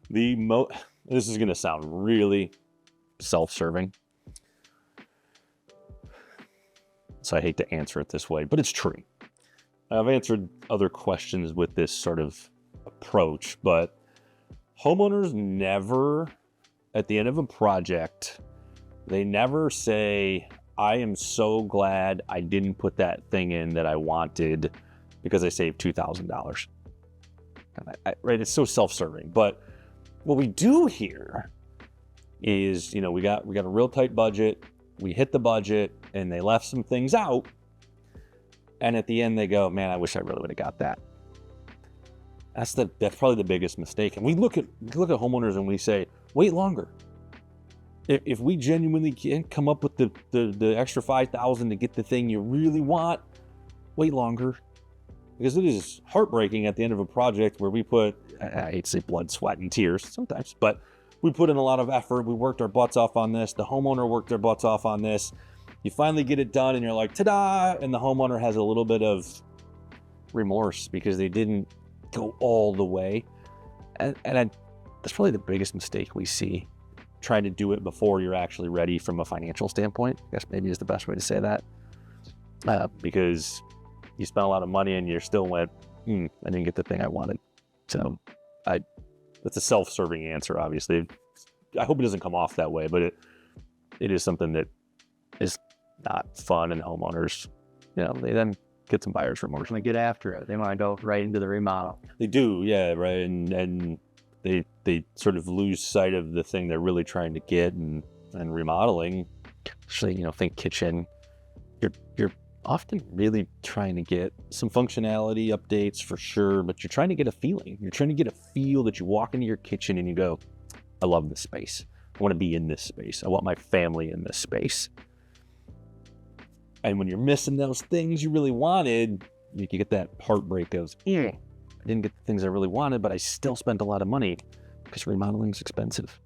This is going to sound really self-serving, so I hate to answer it this way, but it's true. I've answered other questions with this sort of approach, but homeowners never, at the end of a project, they never say, I am so glad I didn't put that thing in that I wanted because I saved $2,000. Right? It's so self-serving. But what we do here is, we got a real tight budget. We hit the budget and they left some things out. And at the end they go, man, I wish I really would have got that. That's probably the biggest mistake. And we look at homeowners and we say, wait longer. If we genuinely can't come up with the extra $5,000 to get the thing you really want, wait longer. Because it is heartbreaking at the end of a project where we put, I hate to say blood, sweat, and tears sometimes, but we put in a lot of effort. We worked our butts off on this. The homeowner worked their butts off on this. You finally get it done and you're like, ta-da! And the homeowner has a little bit of remorse because they didn't go all the way. And that's probably the biggest mistake we see, trying to do it before you're actually ready from a financial standpoint. I guess maybe is the best way to say that. Because you spent a lot of money and you still went, I didn't get the thing I wanted. So that's a self-serving answer, obviously. I hope it doesn't come off that way, but it is something that is not fun, and homeowners, they then get some buyer's remorse. When they get after it, they might go right into the remodel. They do, yeah, right. And they sort of lose sight of the thing they're really trying to get, and remodeling, especially, think kitchen. You're often really trying to get some functionality updates for sure, but you're trying to get a feeling. You're trying to get a feel that you walk into your kitchen and you go, I love this space. I want to be in this space. I want my family in this space. And when you're missing those things you really wanted, you get that heartbreak of, I didn't get the things I really wanted, but I still spent a lot of money because remodeling is expensive.